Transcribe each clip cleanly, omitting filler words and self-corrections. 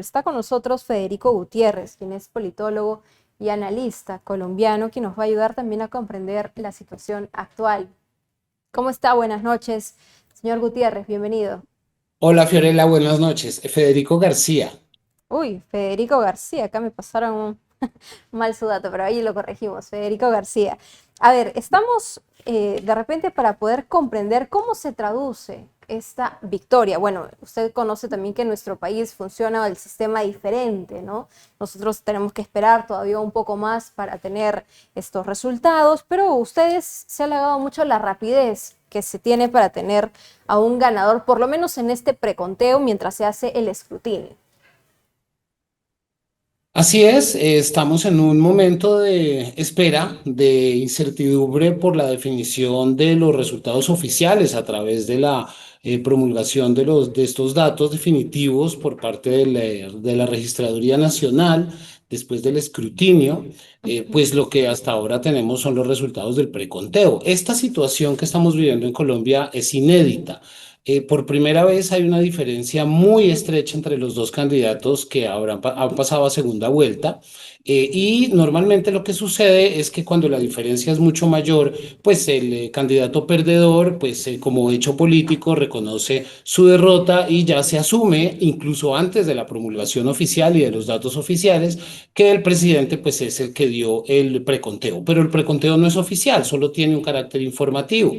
Está con nosotros Federico Gutiérrez, quien es politólogo y analista colombiano, quien nos va a ayudar también a comprender la situación actual. ¿Cómo está? Buenas noches, señor Gutiérrez, bienvenido. Hola Fiorella, buenas noches. Federico García. Uy, Federico García, acá me pasaron un mal su dato, pero ahí lo corregimos, Federico García. A ver, estamos de repente para poder comprender cómo se traduce esta victoria. Bueno, usted conoce también que en nuestro país funciona el sistema diferente, ¿no? Nosotros tenemos que esperar todavía un poco más para tener estos resultados, pero ustedes se ha halagado mucho la rapidez que se tiene para tener a un ganador, por lo menos en este preconteo, mientras se hace el escrutinio. Así es, estamos en un momento de espera, de incertidumbre por la definición de los resultados oficiales a través de la promulgación de estos datos definitivos por parte de la Registraduría Nacional después del escrutinio. Pues lo que hasta ahora tenemos son los resultados del preconteo. Esta situación que estamos viviendo en Colombia es inédita. Por primera vez hay una diferencia muy estrecha entre los dos candidatos que han pasado a segunda vuelta. Y normalmente lo que sucede es que cuando la diferencia es mucho mayor, pues el candidato perdedor, pues como hecho político, reconoce su derrota y ya se asume, incluso antes de la promulgación oficial y de los datos oficiales, que el presidente pues es el que dio el preconteo. Pero el preconteo no es oficial, solo tiene un carácter informativo.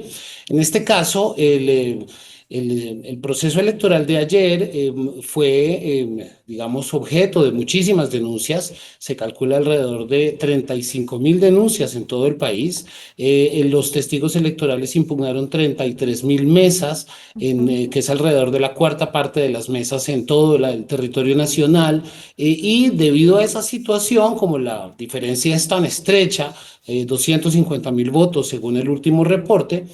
En este caso, el proceso electoral de ayer fue, digamos, objeto de muchísimas denuncias. Se calcula alrededor de 35.000 denuncias en todo el país. Los testigos electorales impugnaron 33.000 mesas, Ujú. que es alrededor de la cuarta parte de las mesas en todo el territorio nacional. Y debido a esa situación, como la diferencia es tan estrecha, 250.000 votos según el último reporte,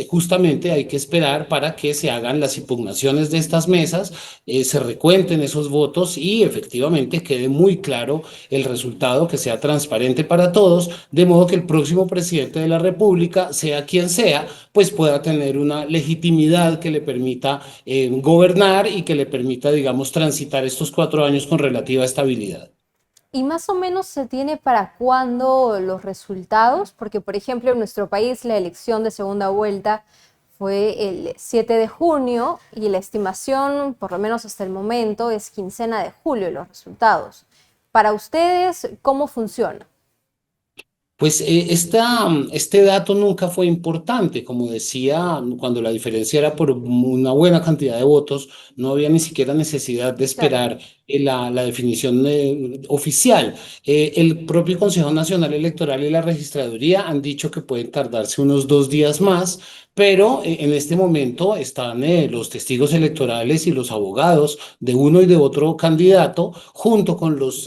justamente hay que esperar para que se hagan las impugnaciones de estas mesas, se recuenten esos votos y efectivamente quede muy claro el resultado, que sea transparente para todos, de modo que el próximo presidente de la República, sea quien sea, pues pueda tener una legitimidad que le permita gobernar y que le permita, digamos, transitar estos 4 años con relativa estabilidad. ¿Y más o menos se tiene para cuándo los resultados? Porque, por ejemplo, en nuestro país la elección de segunda vuelta fue el 7 de junio y la estimación, por lo menos hasta el momento, es quincena de julio los resultados. Para ustedes, ¿cómo funciona? Pues este dato nunca fue importante, como decía, cuando la diferencia era por una buena cantidad de votos, no había ni siquiera necesidad de Claro. esperar la definición oficial. El propio Consejo Nacional Electoral y la Registraduría han dicho que pueden tardarse unos 2 días más, pero en este momento están los testigos electorales y los abogados de uno y de otro candidato, junto con los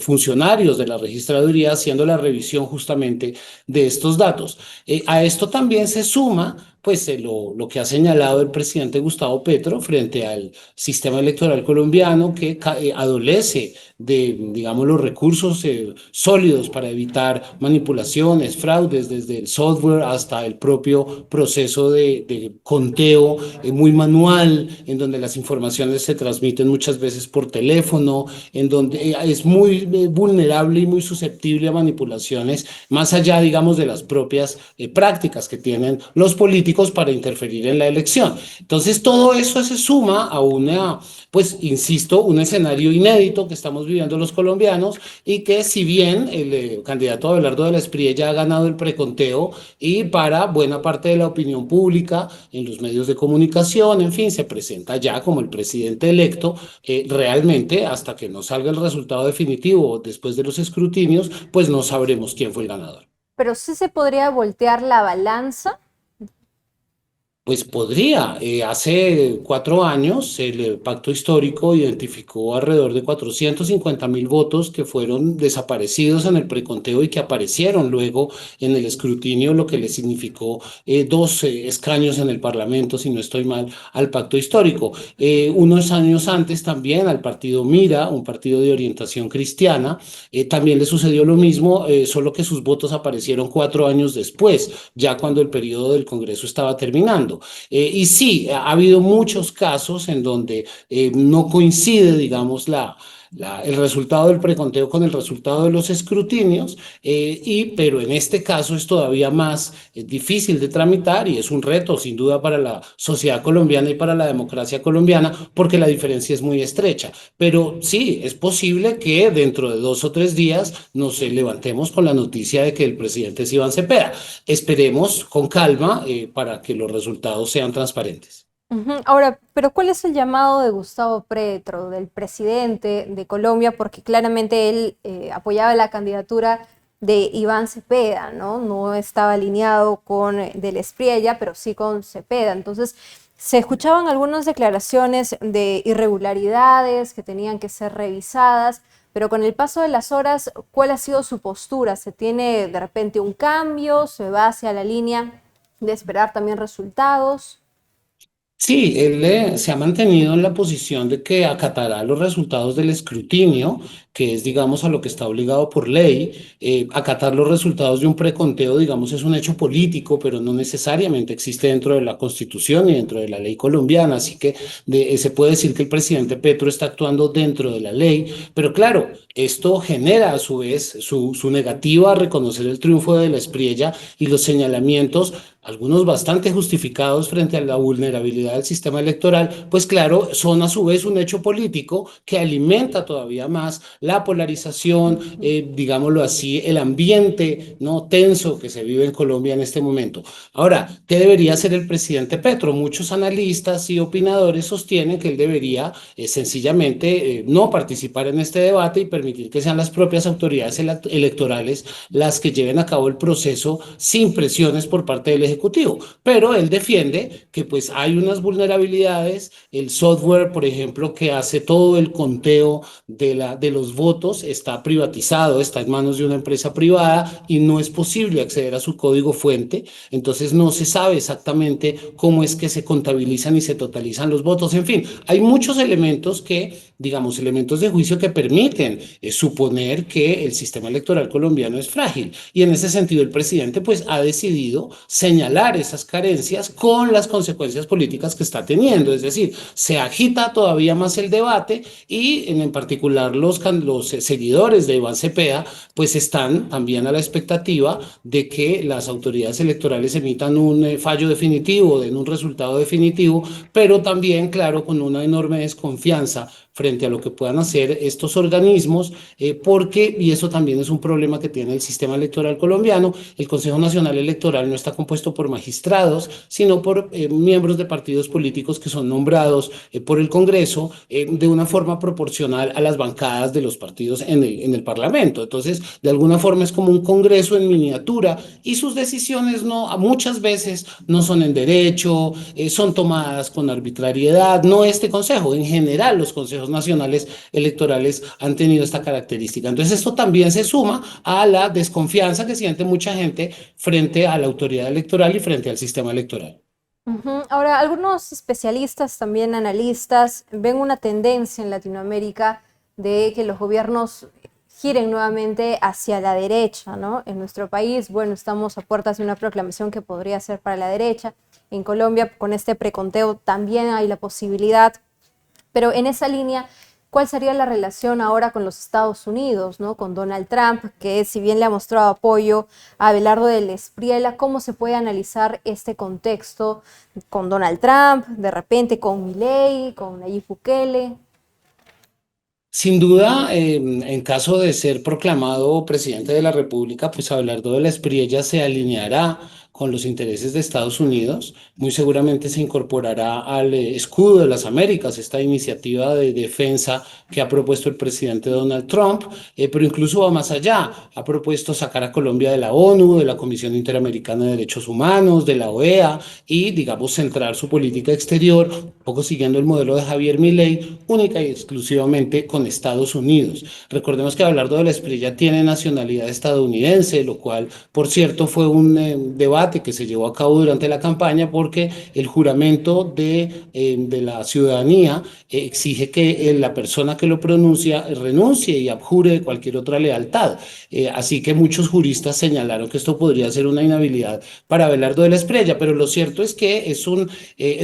funcionarios de la registraduría, haciendo la revisión justamente de estos datos. A esto también se suma pues lo que ha señalado el presidente Gustavo Petro frente al sistema electoral colombiano, que adolece de, digamos, los recursos sólidos para evitar manipulaciones, fraudes, desde el software hasta el propio proceso de conteo muy manual, en donde las informaciones se transmiten muchas veces por teléfono, en donde es muy vulnerable y muy susceptible a manipulaciones, más allá, digamos, de las propias prácticas que tienen los políticos para interferir en la elección. Entonces, todo eso se suma a una, pues, insisto, un escenario inédito que estamos viviendo los colombianos, y que si bien el candidato Abelardo de la Espriella ya ha ganado el preconteo, y para buena parte de la opinión pública, en los medios de comunicación, en fin, se presenta ya como el presidente electo, realmente hasta que no salga el resultado definitivo después de los escrutinios, pues no sabremos quién fue el ganador. Pero sí se podría voltear la balanza. Pues podría. Hace 4 años el pacto histórico identificó alrededor de 450.000 votos que fueron desaparecidos en el preconteo y que aparecieron luego en el escrutinio, lo que le significó 2 escaños en el Parlamento, si no estoy mal, al pacto histórico. Unos años antes también al partido Mira, un partido de orientación cristiana, también le sucedió lo mismo, solo que sus votos aparecieron 4 años después, ya cuando el periodo del Congreso estaba terminando. trabajando. Y sí, ha habido muchos casos en donde no coincide, digamos, el resultado del preconteo con el resultado de los escrutinios, pero en este caso es todavía más difícil de tramitar y es un reto sin duda para la sociedad colombiana y para la democracia colombiana porque la diferencia es muy estrecha. Pero sí, es posible que dentro de 2 o 3 días nos levantemos con la noticia de que el presidente es Iván Cepeda. Esperemos con calma para que los resultados sean transparentes. Ujú. Ahora, pero ¿cuál es el llamado de Gustavo Petro, del presidente de Colombia? Porque claramente él apoyaba la candidatura de Iván Cepeda, ¿no? No estaba alineado con Del Espriella, pero sí con Cepeda. Entonces, se escuchaban algunas declaraciones de irregularidades que tenían que ser revisadas, pero con el paso de las horas, ¿cuál ha sido su postura? ¿Se tiene de repente un cambio? ¿Se va hacia la línea de esperar también resultados? Sí, él se ha mantenido en la posición de que acatará los resultados del escrutinio, que es, digamos, a lo que está obligado por ley. Acatar los resultados de un preconteo, digamos, es un hecho político, pero no necesariamente existe dentro de la Constitución y dentro de la ley colombiana. Así que se puede decir que el presidente Petro está actuando dentro de la ley. Pero claro, esto genera a su vez su negativa a reconocer el triunfo de la Espriella y los señalamientos algunos bastante justificados frente a la vulnerabilidad del sistema electoral, pues claro, son a su vez un hecho político que alimenta todavía más la polarización, digámoslo así, el ambiente no tenso que se vive en Colombia en este momento. Ahora, ¿qué debería hacer el presidente Petro? Muchos analistas y opinadores sostienen que él debería sencillamente no participar en este debate y permitir que sean las propias autoridades electorales las que lleven a cabo el proceso sin presiones por parte del Ejecutivo. Pero él defiende que pues hay unas vulnerabilidades, el software, por ejemplo, que hace todo el conteo de los votos está privatizado, está en manos de una empresa privada y no es posible acceder a su código fuente, entonces no se sabe exactamente cómo es que se contabilizan y se totalizan los votos, en fin, hay muchos elementos que, digamos, elementos de juicio que permiten suponer que el sistema electoral colombiano es frágil y en ese sentido el presidente pues ha decidido señalar esas carencias con las consecuencias políticas que está teniendo, es decir, se agita todavía más el debate y en particular los seguidores de Iván Cepeda pues están también a la expectativa de que las autoridades electorales emitan un fallo definitivo, den un resultado definitivo, pero también, claro, con una enorme desconfianza frente a lo que puedan hacer estos organismos, porque, y eso también es un problema que tiene el sistema electoral colombiano, el Consejo Nacional Electoral no está compuesto por magistrados, sino por miembros de partidos políticos que son nombrados por el Congreso de una forma proporcional a las bancadas de los partidos en el Parlamento. Entonces, de alguna forma es como un Congreso en miniatura y sus decisiones no, muchas veces no son en derecho, son tomadas con arbitrariedad, no este Consejo, en general los consejos nacionales electorales han tenido esta característica. Entonces esto también se suma a la desconfianza que siente mucha gente frente a la autoridad electoral y frente al sistema electoral. Ujú. Ahora, algunos especialistas, también analistas, ven una tendencia en Latinoamérica de que los gobiernos giren nuevamente hacia la derecha, ¿no? En nuestro país, bueno, estamos a puertas de una proclamación que podría ser para la derecha. En Colombia, con este preconteo, también hay la posibilidad. Pero en esa línea, ¿cuál sería la relación ahora con los Estados Unidos, ¿no? Con Donald Trump, que si bien le ha mostrado apoyo a Abelardo del Espriella, ¿cómo se puede analizar este contexto con Donald Trump, de repente con Milei, con Nayib Bukele? Sin duda, en caso de ser proclamado presidente de la República, pues Abelardo de la Espriella se alineará con los intereses de Estados Unidos. Muy seguramente se incorporará al escudo de las Américas, esta iniciativa de defensa que ha propuesto el presidente Donald Trump, pero incluso va más allá. Ha propuesto sacar a Colombia de la ONU, de la Comisión Interamericana de Derechos Humanos, de la OEA y, digamos, centrar su política exterior, un poco siguiendo el modelo de Javier Milei, única y exclusivamente con Estados Unidos. Recordemos que Abelardo de la Espriella tiene nacionalidad estadounidense, lo cual, por cierto, fue un debate debate que se llevó a cabo durante la campaña, porque el juramento de la ciudadanía exige que la persona que lo pronuncia renuncie y abjure de cualquier otra lealtad. Así que muchos juristas señalaron que esto podría ser una inhabilidad para Abelardo de la Espriella, pero lo cierto es que es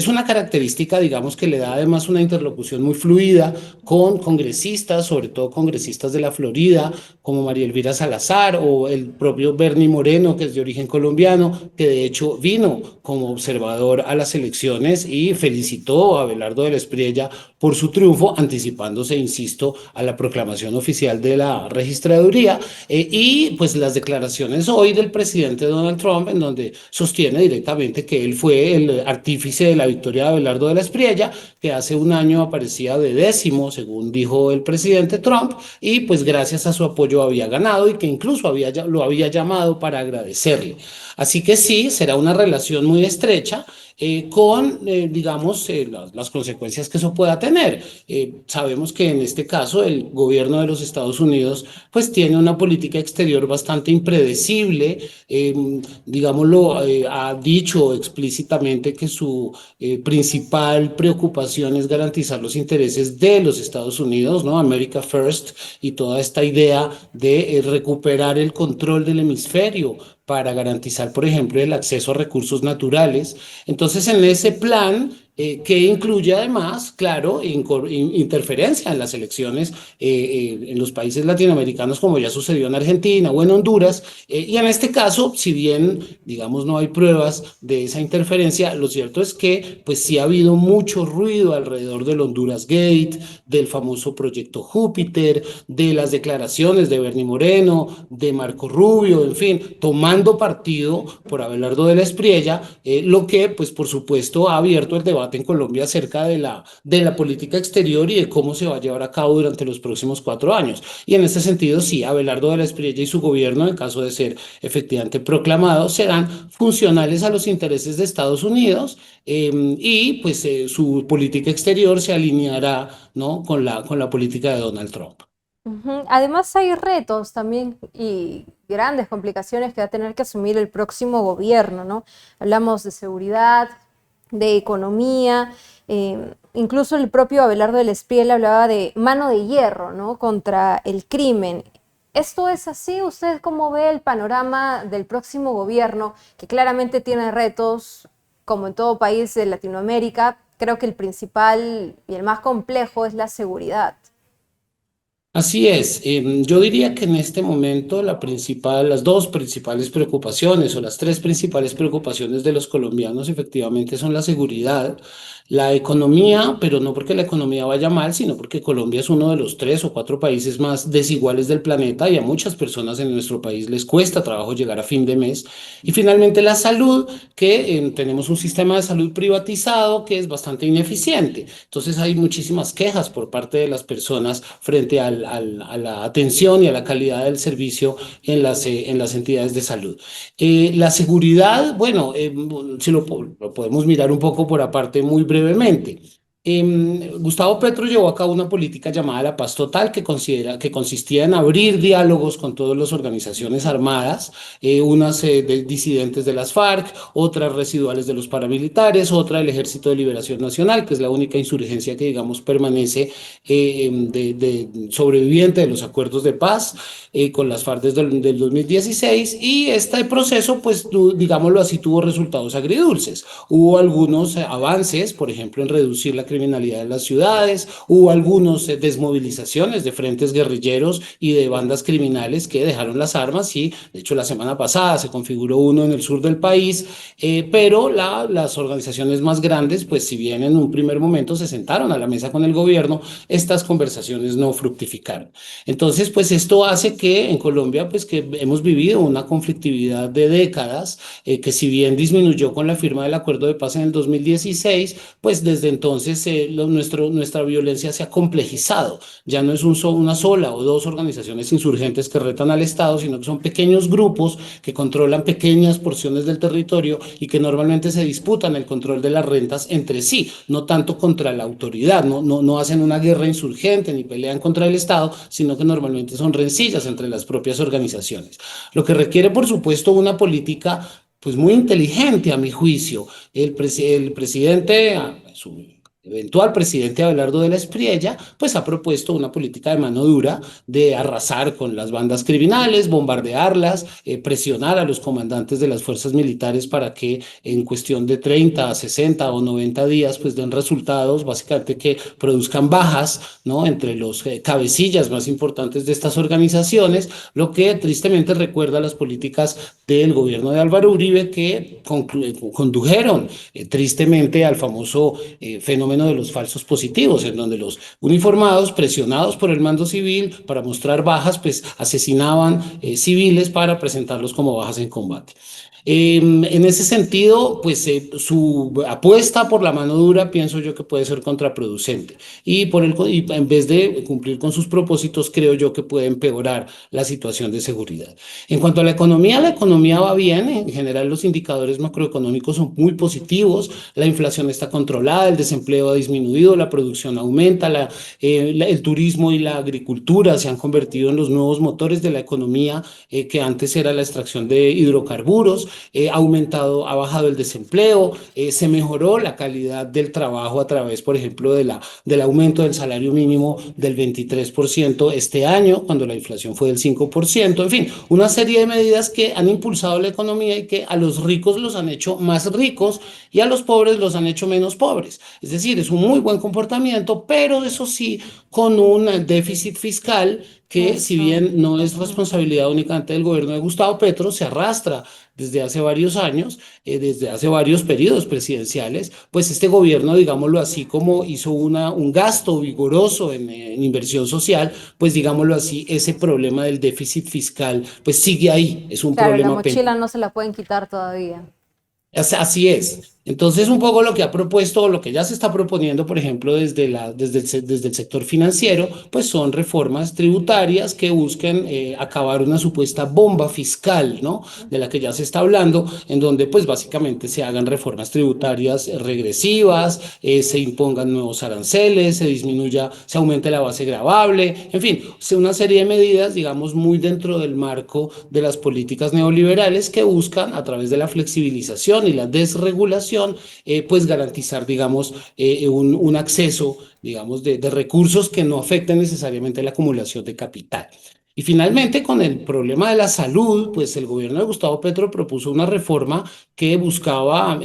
una característica, digamos, que le da además una interlocución muy fluida con congresistas, sobre todo congresistas de la Florida, como María Elvira Salazar o el propio Bernie Moreno, que es de origen colombiano, que de hecho vino como observador a las elecciones y felicitó a Abelardo de la Espriella por su triunfo, anticipándose, insisto, a la proclamación oficial de la registraduría. Y pues las declaraciones hoy del presidente Donald Trump, en donde sostiene directamente que él fue el artífice de la victoria de Abelardo de la Espriella, que hace un año aparecía de décimo, según dijo el presidente Trump, y pues gracias a su apoyo había ganado y que incluso lo había llamado para agradecerle. Así que sí, será una relación muy estrecha digamos, las consecuencias que eso pueda tener. Sabemos que en este caso el gobierno de los Estados Unidos pues tiene una política exterior bastante impredecible, digámoslo, ha dicho explícitamente que su principal preocupación es garantizar los intereses de los Estados Unidos, ¿no? America First, y toda esta idea de recuperar el control del hemisferio para garantizar, por ejemplo, el acceso a recursos naturales. Entonces, en ese plan, que incluye además, claro, interferencia en las elecciones en los países latinoamericanos, como ya sucedió en Argentina o en Honduras. Y en este caso, si bien, digamos, no hay pruebas de esa interferencia, lo cierto es que, pues sí ha habido mucho ruido alrededor del Honduras Gate, del famoso proyecto Júpiter, de las declaraciones de Bernie Moreno, de Marco Rubio, en fin, tomando partido por Abelardo de la Espriella, lo que, pues por supuesto, ha abierto el debate en Colombia acerca de la política exterior y de cómo se va a llevar a cabo durante los próximos 4 años. Y en este sentido, sí, Abelardo de la Espriella y su gobierno, en caso de ser efectivamente proclamados, serán funcionales a los intereses de Estados Unidos, y pues su política exterior se alineará, ¿no?, con la política de Donald Trump. Ujú. Además hay retos también y grandes complicaciones que va a tener que asumir el próximo gobierno, ¿no? Hablamos de seguridad, de economía, incluso el propio Abelardo del Espriella hablaba de mano de hierro, ¿no? Contra el crimen. ¿Esto es así? ¿Usted cómo ve el panorama del próximo gobierno, que claramente tiene retos, como en todo país de Latinoamérica? Creo que el principal y el más complejo es la seguridad. Así es, yo diría que en este momento las dos principales preocupaciones o las tres principales preocupaciones de los colombianos efectivamente son la seguridad, la economía, pero no porque la economía vaya mal, sino porque Colombia es uno de los 3 o 4 países más desiguales del planeta y a muchas personas en nuestro país les cuesta trabajo llegar a fin de mes. Y finalmente la salud, que tenemos un sistema de salud privatizado que es bastante ineficiente. Entonces hay muchísimas quejas por parte de las personas frente a la atención y a la calidad del servicio en las entidades de salud. La seguridad, bueno, si lo podemos mirar un poco por aparte muy brevemente. Gustavo Petro llevó a cabo una política llamada La Paz Total, que consistía en abrir diálogos con todas las organizaciones armadas, unas disidentes de las FARC, otras residuales de los paramilitares, otra del Ejército de Liberación Nacional, que es la única insurgencia que, digamos, permanece sobreviviente de los acuerdos de paz con las FARC desde el 2016. Y este proceso, pues, digámoslo así, tuvo resultados agridulces. Hubo algunos avances, por ejemplo, en reducir la criminalidad en las ciudades, hubo algunas desmovilizaciones de frentes guerrilleros y de bandas criminales que dejaron las armas, y de hecho la semana pasada se configuró uno en el sur del país, pero las organizaciones más grandes, pues si bien en un primer momento se sentaron a la mesa con el gobierno, estas conversaciones no fructificaron. Entonces, pues esto hace que en Colombia, pues que hemos vivido una conflictividad de décadas, que si bien disminuyó con la firma del acuerdo de paz en el 2016, pues desde entonces nuestra violencia se ha complejizado. Ya no es una sola o dos organizaciones insurgentes que retan al Estado, sino que son pequeños grupos que controlan pequeñas porciones del territorio y que normalmente se disputan el control de las rentas entre sí, no tanto contra la autoridad, no hacen una guerra insurgente ni pelean contra el Estado, sino que normalmente son rencillas entre las propias organizaciones. Lo que requiere, por supuesto, una política pues muy inteligente a mi juicio. El presidente, su eventual presidente Abelardo de la Espriella, pues ha propuesto una política de mano dura, de arrasar con las bandas criminales, bombardearlas, presionar a los comandantes de las fuerzas militares para que en cuestión de 30, 60 o 90 días pues den resultados, básicamente que produzcan bajas, ¿no? Entre los cabecillas más importantes de estas organizaciones, lo que tristemente recuerda las políticas del gobierno de Álvaro Uribe que condujeron tristemente al famoso fenómeno de los falsos positivos, en donde los uniformados, presionados por el mando civil para mostrar bajas, pues asesinaban civiles para presentarlos como bajas en combate. En ese sentido, pues su apuesta por la mano dura pienso yo que puede ser contraproducente y en vez de cumplir con sus propósitos, creo yo que puede empeorar la situación de seguridad. En cuanto a la economía va bien, en general los indicadores macroeconómicos son muy positivos, la inflación está controlada, el desempleo ha disminuido, la producción aumenta, el turismo y la agricultura se han convertido en los nuevos motores de la economía que antes era la extracción de hidrocarburos, ha bajado el desempleo, se mejoró la calidad del trabajo a través, por ejemplo, del aumento del salario mínimo del 23% este año, cuando la inflación fue del 5%, en fin, una serie de medidas que han impulsado la economía y que a los ricos los han hecho más ricos y a los pobres los han hecho menos pobres. Es decir, es un muy buen comportamiento, pero eso sí, con un déficit fiscal que si Eso. bien no es Ujú. responsabilidad únicamente del gobierno de Gustavo Petro, se arrastra desde hace varios años, desde hace varios periodos presidenciales, pues este gobierno, digámoslo así, como hizo un gasto vigoroso en inversión social, pues digámoslo así, ese problema del déficit fiscal, pues sigue ahí, es un Claro, la problema mochila pendiente. no se la pueden quitar todavía. Así es. Entonces, un poco lo que ha propuesto, lo que ya se está proponiendo, por ejemplo, desde el sector financiero, pues son reformas tributarias que busquen acabar una supuesta bomba fiscal, ¿no? De la que ya se está hablando, en donde pues básicamente se hagan reformas tributarias regresivas, se impongan nuevos aranceles, se aumente la base gravable, en fin, una serie de medidas, digamos, muy dentro del marco de las políticas neoliberales que buscan, a través de la flexibilización y la desregulación, pues garantizar, digamos, un acceso, digamos, de recursos que no afecten necesariamente la acumulación de capital. Y finalmente, con el problema de la salud, pues el gobierno de Gustavo Petro propuso una reforma que buscaba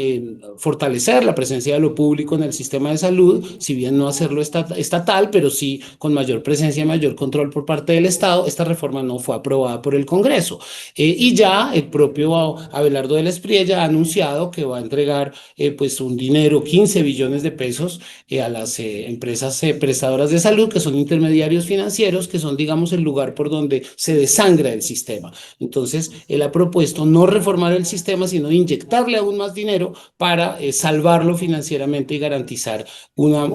fortalecer la presencia de lo público en el sistema de salud, si bien no hacerlo estatal, pero sí con mayor presencia y mayor control por parte del Estado. Esta reforma no fue aprobada por el Congreso. Y ya el propio Abelardo de la Espriella ha anunciado que va a entregar pues un dinero, 15 billones de pesos, a las empresas prestadoras de salud, que son intermediarios financieros, que son, digamos, el lugar por donde se desangra el sistema. Entonces, él ha propuesto no reformar el sistema, sino inyectarle aún más dinero para salvarlo financieramente y garantizar una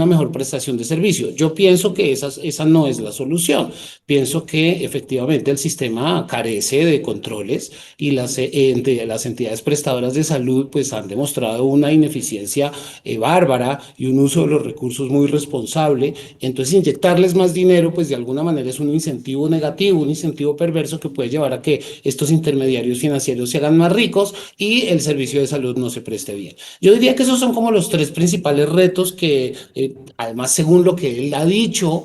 mejor prestación de servicio. Yo pienso que esa no es la solución. Pienso que efectivamente el sistema carece de controles y las entidades prestadoras de salud pues han demostrado una ineficiencia bárbara y un uso de los recursos muy responsable. Entonces inyectarles más dinero pues de alguna manera es un incentivo negativo, un incentivo perverso que puede llevar a que estos intermediarios financieros se hagan más ricos y el servicio de salud no se preste bien. Yo diría que esos son como los tres principales retos que además según lo que él ha dicho,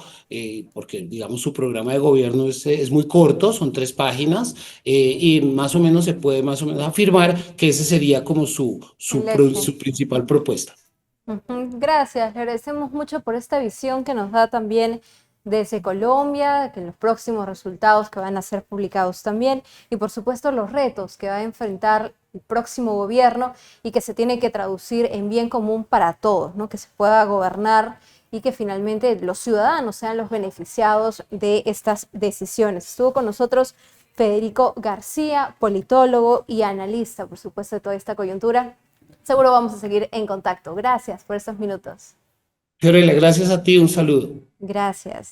porque digamos su programa de gobierno es muy corto, son 3 páginas, y más o menos se puede más o menos afirmar que ese sería como El eje. su principal propuesta. Ujú. Gracias, le agradecemos mucho por esta visión que nos da también desde Colombia, que los próximos resultados que van a ser publicados también, y por supuesto los retos que va a enfrentar el próximo gobierno y que se tiene que traducir en bien común para todos, ¿no? Que se pueda gobernar y que finalmente los ciudadanos sean los beneficiados de estas decisiones. Estuvo con nosotros Federico García, politólogo y analista, por supuesto, de toda esta coyuntura. Seguro vamos a seguir en contacto. Gracias por estos minutos. Fiorella, gracias a ti, un saludo. Gracias.